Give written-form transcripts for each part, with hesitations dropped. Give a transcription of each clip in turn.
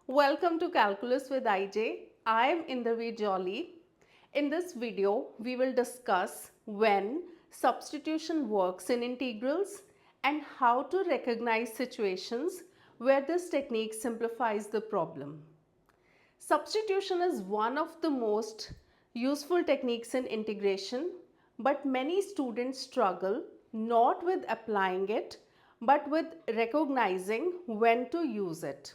Welcome to Calculus with IJ. I am Indervi Jolly. In this video, we will discuss when substitution works in integrals and how to recognize situations where this technique simplifies the problem. Substitution is one of the most useful techniques in integration, but many students struggle not with applying it, but with recognizing when to use it.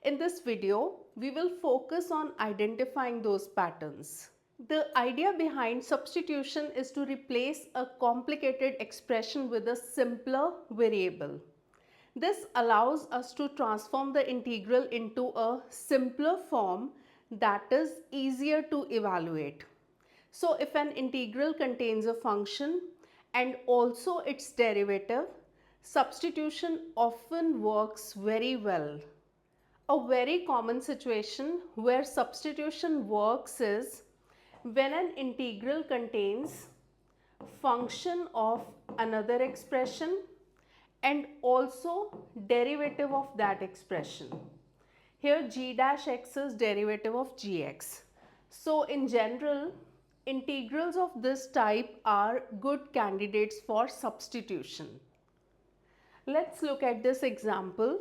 In this video, we will focus on identifying those patterns. The idea behind substitution is to replace a complicated expression with a simpler variable. This allows us to transform the integral into a simpler form that is easier to evaluate. So if an integral contains a function and also its derivative, substitution often works very well. A very common situation where substitution works is when an integral contains function of another expression and also derivative of that expression. Here g dash x is derivative of gx. So in general, integrals of this type are good candidates for substitution. Let's look at this example.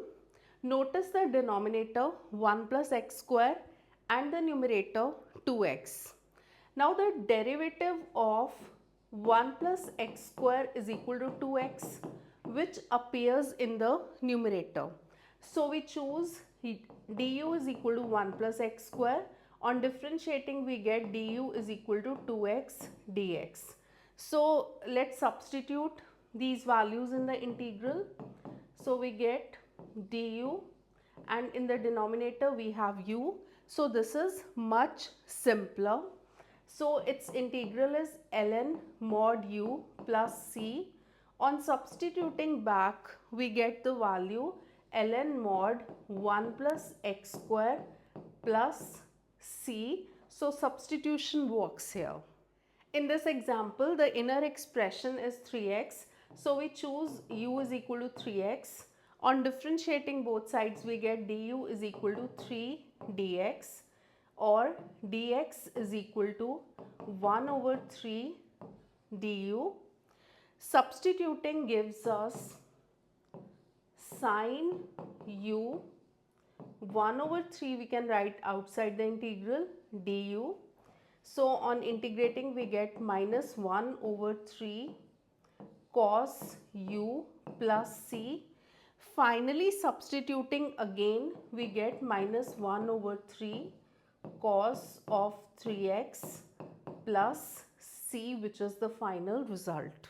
Notice the denominator 1 plus x square and the numerator 2x. Now the derivative of 1 plus x square is equal to 2x, which appears in the numerator. So we choose du is equal to 1 plus x square. On differentiating, we get du is equal to 2x dx. So let's substitute these values in the integral. So we get du and in the denominator we have u. So this is much simpler. So its integral is ln mod u plus c. On substituting back, we get the value ln mod 1 plus x square plus c. So substitution works here. In this example, the inner expression is 3x. So we choose u is equal to 3x. On differentiating both sides, we get du is equal to 3 dx or dx is equal to 1 over 3 du. Substituting gives us sine u 1 over 3 we can write outside the integral du. So on integrating we get minus 1 over 3 cos u plus c. Finally substituting again we get minus 1 over 3 cos of 3x plus c, which is the final result.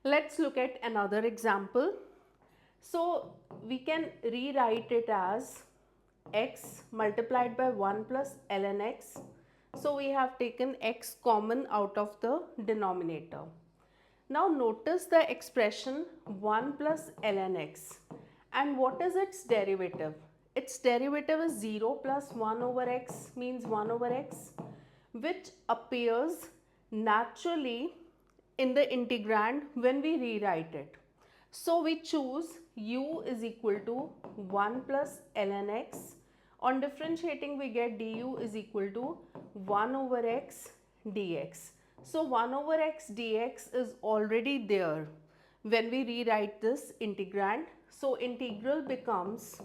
Let's look at another example. So we can rewrite it as x multiplied by 1 plus ln x. So we have taken x common out of the denominator. Now notice the expression 1 plus ln x. And what is its derivative? Its derivative is 0 plus 1 over x, means 1 over x, which appears naturally in the integrand when we rewrite it. So we choose u is equal to 1 plus ln x. On differentiating we get du is equal to 1 over x dx. So 1 over x dx is already there when we rewrite this integrand. So integral becomes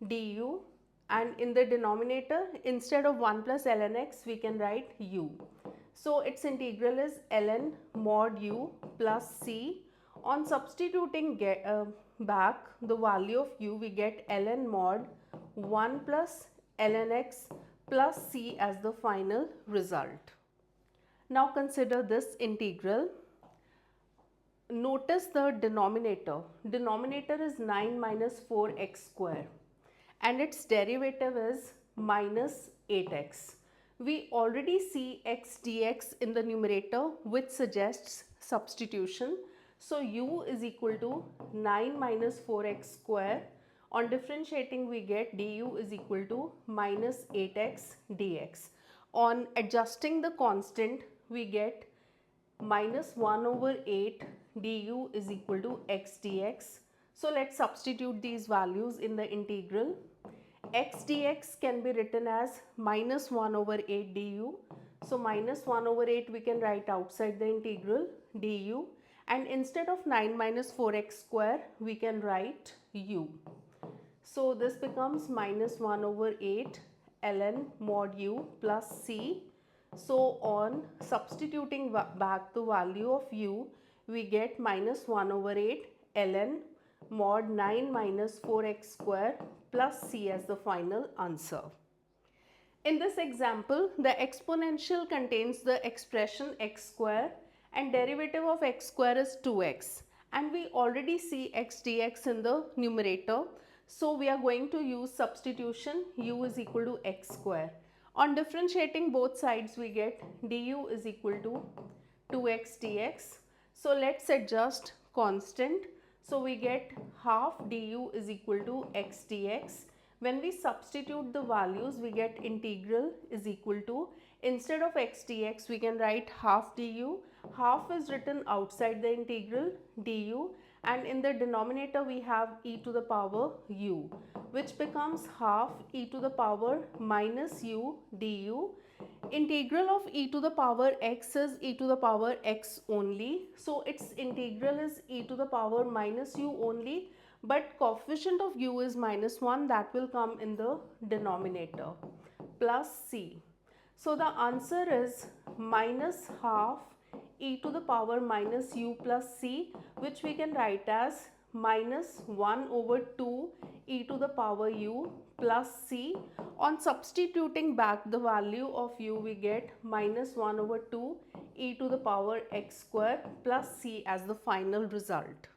du and in the denominator instead of 1 plus ln x we can write u. So its integral is ln mod u plus c. On substituting back the value of u, we get ln mod 1 plus ln x plus c as the final result. Now consider this integral. Notice the denominator. Denominator is 9 minus 4x square and its derivative is minus 8x. We already see x dx in the numerator, which suggests substitution. So u is equal to 9 minus 4x square. On differentiating we get du is equal to minus 8x dx. On adjusting the constant we get minus 1 over 8 du is equal to x dx. So let's substitute these values in the integral. X dx can be written as minus 1 over 8 du. So minus 1 over 8 we can write outside the integral du, and instead of 9 minus 4x square we can write u. So this becomes minus 1 over 8 ln mod u plus c. So on substituting back the value of u, we get minus 1 over 8 ln mod 9 minus 4x square plus c as the final answer. In this example, the exponential contains the expression x square and derivative of x square is 2x, and we already see x dx in the numerator. So we are going to use substitution, u is equal to x square. On differentiating both sides, we get du is equal to 2x dx. So let's adjust constant. So we get half du is equal to x dx. When we substitute the values, we get integral is equal to, instead of x dx, we can write half du. Half is written outside the integral du, and in the denominator we have e to the power u, which becomes half e to the power minus u du. Integral of e to the power x is e to the power x only, so its integral is e to the power minus u only, but coefficient of u is minus 1, that will come in the denominator, plus c. So the answer is minus half e to the power minus u plus c, which we can write as minus 1 over 2 e to the power u plus c. On substituting back the value of u, we get minus 1 over 2 e to the power x square plus c as the final result.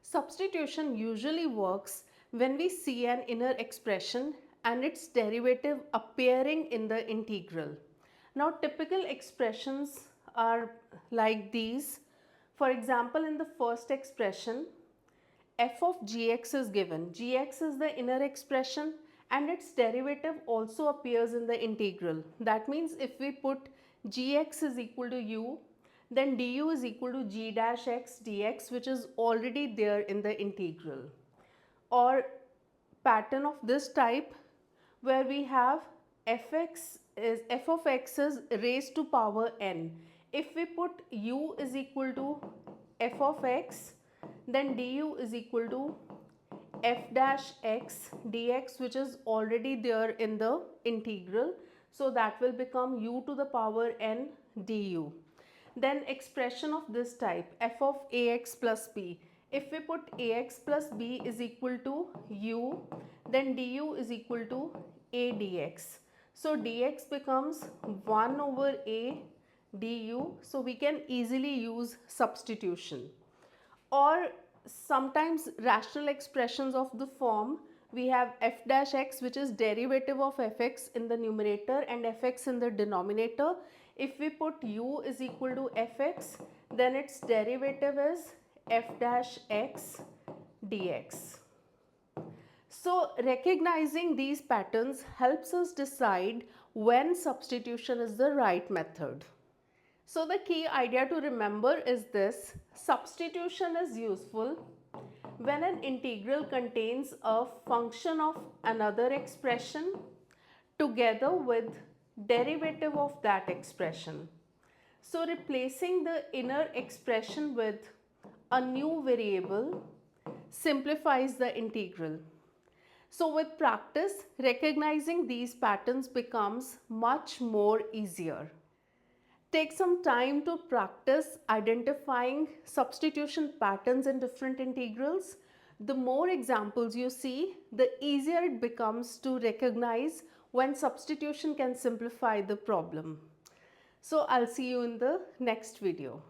Substitution usually works when we see an inner expression and its derivative appearing in the integral. Now typical expressions are like these. For example, in the first expression, f of gx is given. Gx is the inner expression and its derivative also appears in the integral. That means if we put gx is equal to u, then du is equal to g dash x dx, which is already there in the integral. Or pattern of this type where we have f of x is raised to power n. If we put u is equal to f of x, then du is equal to f dash x dx, which is already there in the integral. So that will become u to the power n du. Then expression of this type, f of ax plus b. If we put ax plus b is equal to u, then du is equal to a dx. So dx becomes 1 over a du. So we can easily use substitution. Or sometimes rational expressions of the form, we have f dash x, which is derivative of fx in the numerator and fx in the denominator. If we put u is equal to fx, then its derivative is f dash x dx. So recognizing these patterns helps us decide when substitution is the right method. So the key idea to remember is this: substitution is useful when an integral contains a function of another expression together with derivative of that expression. So replacing the inner expression with a new variable simplifies the integral. So with practice, recognizing these patterns becomes much more easier. Take some time to practice identifying substitution patterns in different integrals. The more examples you see, the easier it becomes to recognize when substitution can simplify the problem. So I'll see you in the next video.